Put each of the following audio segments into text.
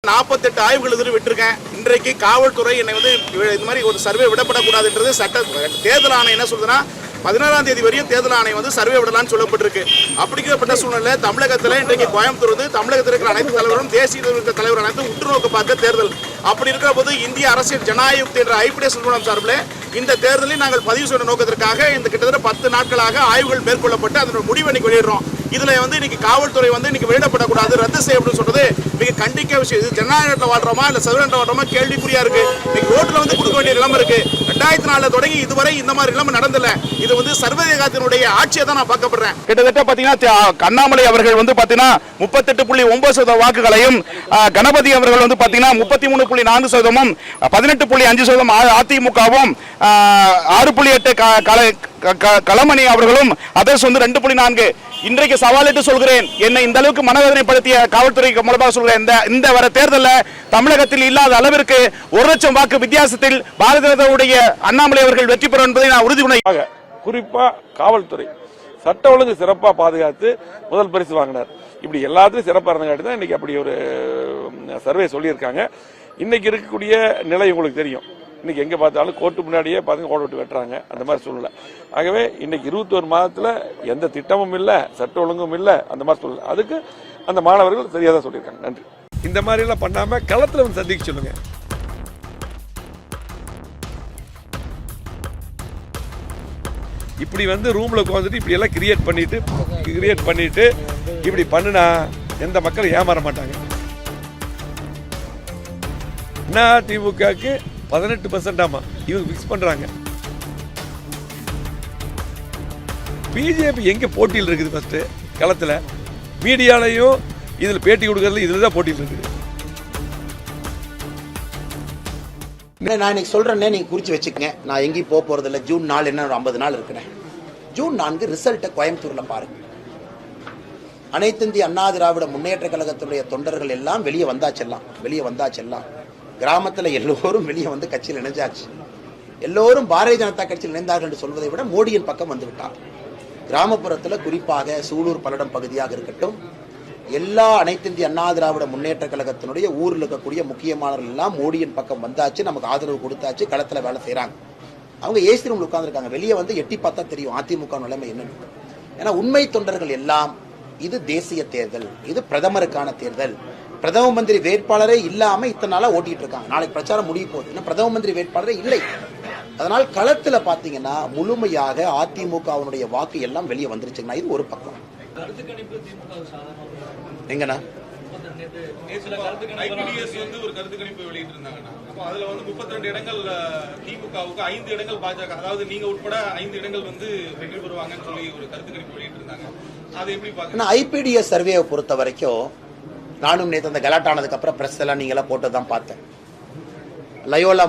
48 ஆய்வுகள் விட்டுருக்கேன். இன்றைக்கு காவல்துறை என்னை இந்த மாதிரி ஒரு சர்வே விடப்படக்கூடாதுன்றது தேர்தல் ஆணையம் என்ன சொல்றதுன்னா 16ஆம் தேதி வரையும் தேர்தல் ஆணையம் சர்வே விடலாம்னு சொல்லப்பட்டிருக்கு. அப்படிப்பட்ட சூழ்நிலை தமிழகத்தில் இன்றைக்கு கோயம்புத்தூர் தமிழகத்தில் இருக்கிற அனைத்து தலைவரும் தேசிய தலைவர் அனைத்தும் உற்று நோக்க பார்க்க தேர்தல். அப்படி இருக்கிற போது இந்திய அரசியல் ஜனநாயக என்ற ஐபிஎஸ் நிறுவனம் சார்பில் இந்த தேர்தலில் நாங்கள் பதிவு செய்ய நோக்கத்திற்காக இந்த கிட்டத்தட்ட 10 நாட்களாக ஆய்வுகள் மேற்கொள்ளப்பட்டு அதனோட முடிவை இன்னைக்கு வெளியிடுறோம். இதுல இன்னைக்கு காவல்துறை இன்னைக்கு வெளியிடப்படக்கூடாது, ரத்து செய்யப்படும் சொல்றது மிக கண்டிக்க விஷயம். இது ஜனநாயகத்தில் வாழ்றோமா இல்ல சதுரண்ட வாழ்றோமா கேள்விக்குறியா இருக்கு. இன்னைக்கு ரோட்ல கொடுக்க வேண்டிய நிலைமை இருக்கு. 2004 தொடங்கி இதுவரை இந்த மாதிரி நிலைமை நடந்தல. இது சர்வதேசத்தினுடைய ஆட்சியை தான் நான் பார்க்கப்படுறேன். கிட்டத்தட்ட பாத்தீங்கன்னா அண்ணாமலை அவர்கள் பாத்தீங்கன்னா 38.9% வாக்குகளையும், கணபதி அவர்கள் பாத்தீங்கன்னா 33.4%, 18.5% அதிமுகவும், 6.8 களமணி அவர்களும் அதர்ஸ் 2.4. இன்றைக்கு சவாலிட்டு சொல்கிறேன், என்னை இந்த அளவுக்கு மனவேதனைப்படுத்திய காவல்துறைக்கு மூலமாக சொல்கிறேன், இந்த வர தேர்தலில் தமிழகத்தில் இல்லாத அளவிற்கு 1,00,000 வாக்கு வித்தியாசத்தில் பாரதிய ஜனதாவுடைய அண்ணாமலை அவர்கள் வெற்றி பெறும் என்பதை நான் உறுதிமொழி. குறிப்பா காவல்துறை சட்ட ஒழுங்கு சிறப்பா பாதுகாத்து முதல் பரிசு வாங்கினார். இப்படி எல்லாத்துலயும் சிறப்பா இருந்தங்காட்டி தான் இன்னைக்கு அப்படி ஒரு சர்வே சொல்லியிருக்காங்க. இன்னைக்கு இருக்கக்கூடிய நிலை உங்களுக்கு தெரியும். இன்னைக்கு எங்க பார்த்தாலும் கோர்ட்டு முன்னாடியே பாருங்க கோட் விட்டு வெட்டுறாங்க. அந்த மாதிரி சூழ்நிலை. ஆகவே இன்னைக்கு 21 மாதத்துல எந்த திட்டமும் இல்ல, சட்ட ஒழுங்கும் இல்ல, அந்த மாதிரி சூழ்நிலை. அதுக்கு அந்த மாணவர்கள் சரியாதான் சொல்லியிருக்காங்க. நன்றி. இந்த மாதிரி எல்லாம் பண்ணாம களத்துல வந்து சந்திக்க சொல்லுங்க. இப்படி ரூம்ல உட்காந்துட்டு இப்படி எல்லாம் கிரியேட் பண்ணிட்டு இப்படி பண்ணுனா எந்த மக்களும் ஏமாற மாட்டாங்க. திமுகக்கு 18% ஆமா இவங்க பிக்ஸ் பண்றாங்க. பிஜேபி எங்க போட்டியில் இருக்குது? ஃபர்ஸ்ட் களத்துல மீடியாலையும் இதுல பேட்டி கொடுக்கறது இதுலதான் போட்டியில் இருக்குது. நான் இன்னைக்கு சொல்றேன்னே நீங்க குறிச்சு வச்சுக்கங்க. நான் எங்கேயும் போறது இல்லை. ஜூன் 4 என்ன 50 நாள் இருக்கிறேன். ஜூன் 4 ரிசல்ட்டை கோயம்புத்தூர்ல பாருங்க. அனைத்து இந்திய அண்ணா திராவிட முன்னேற்ற கழகத்துடைய தொண்டர்கள் எல்லாம் வெளியே வந்தாச்செல்லாம் கிராமத்தில் எல்லோரும் வெளியே கட்சியில் இணைஞ்சாச்சு. எல்லோரும் பாரதிய ஜனதா கட்சியில் இணைந்தார்கள் என்று சொல்வதை விட மோடியின் பக்கம் வந்து விட்டார். கிராமப்புறத்தில் குறிப்பாக சூலூர் பல்லடம் பகுதியாக இருக்கட்டும், எல்லா அனைத்து இந்திய அண்ணா திராவிட முன்னேற்ற கழகத்தினுடைய ஊரில் இருக்கக்கூடிய முக்கியமானவர்கள் எல்லாம் மோடியின் பக்கம் வந்தாச்சு, நமக்கு ஆதரவு கொடுத்தாச்சு, களத்தில் வேலை செய்யறாங்க. அவங்க ஏசி ரூம்ல உட்கார்ந்துருக்காங்க. வெளியே எட்டி பார்த்தா தெரியும் அதிமுக நிலைமை என்னன்னு. ஏன்னா உண்மை தொண்டர்கள் எல்லாம் இது தேசிய தேர்தல், இது பிரதமருக்கான தேர்தல், பிரதம மந்திரி வேட்பாளரே இல்லாம இத்தனை நாளா ஓட்டிட்டு இருக்காங்க. நாளைக்கு பிரச்சாரம் முடிய போகுது, இன்னும் பிரதம மந்திரி வேட்பாளரே இல்லை. அதனால் களத்துல பாத்தீங்கன்னா முழுமையாக அதிமுகவினுடைய வாக்கு எல்லாம் வெளியே வந்துருச்சுங்கன்னா இது ஒரு பக்கம். எங்கண்ணா ஒரு கருத்து கணிப்பு வெளியிட்டு இருந்தாங்கன்னா அதுல 32 இடங்கள் திமுகவுக்கு, 5 இடங்கள் பாஜக, அதாவது நீங்க உட்பட 5 இடங்கள் வெற்றி பெறுவாங்கன்னு சொல்லி ஒரு கருத்து கணிப்பு வெளியிட்டு இருந்தாங்க. அது எப்படி பாக்க? ஐபிடிஎஸ் சர்வேவை பொறுத்த வரைக்கும் நானும் நேற்று அந்த கலாட்டானதுக்கு அப்புறம் பிரஸ் எல்லாம் நீங்க எல்லாம் போட்டுதான் பார்த்தேன். லயோலா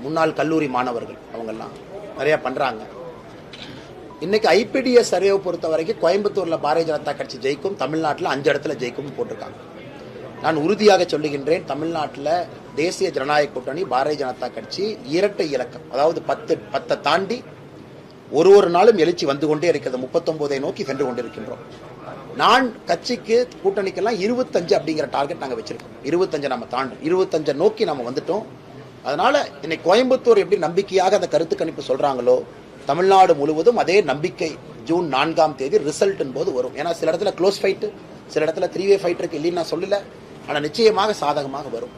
முன்னாள் கல்லூரி மாணவர்கள் அவங்க எல்லாம் நிறைய பண்றாங்க. இன்னைக்கு ஐபிடிஎஸ் சர்வேவை பொறுத்த வரைக்கும் கோயம்புத்தூர்ல பாரதிய ஜனதா கட்சி ஜெயிக்கும், தமிழ்நாட்டில் 5 இடத்துல ஜெயிக்கும் போட்டிருக்காங்க. நான் உறுதியாக சொல்லுகின்றேன், தமிழ்நாட்டில் தேசிய ஜனநாயக கூட்டணி பாரதிய ஜனதா கட்சி இரட்டை இலக்கம், அதாவது 10 தாண்டி ஒரு நாளும் எழுச்சி வந்து கொண்டே இருக்கிறது. 39 நோக்கி சென்று கொண்டிருக்கின்றோம். நான் கட்சிக்கு கூட்டணிக்கெல்லாம் 25 அப்படிங்கிற டார்கெட் நாங்கள் வச்சிருக்கோம். 25 நம்ம தாண்டும், 25 நோக்கி நம்ம வந்துட்டோம். அதனால இன்னைக்கு கோயம்புத்தூர் எப்படி நம்பிக்கையாக அந்த கருத்து கணிப்பு சொல்றாங்களோ, தமிழ்நாடு முழுவதும் அதே நம்பிக்கை ஜூன் 4ஆம் தேதி ரிசல்ட் போது வரும். ஏன்னா சில இடத்துல க்ளோஸ் ஃபைட், சில இடத்துல 3-way ஃபைட் இருக்கு, இல்லைன்னு நான் சொல்லல. ஆனா நிச்சயமாக சாதகமாக வரும்.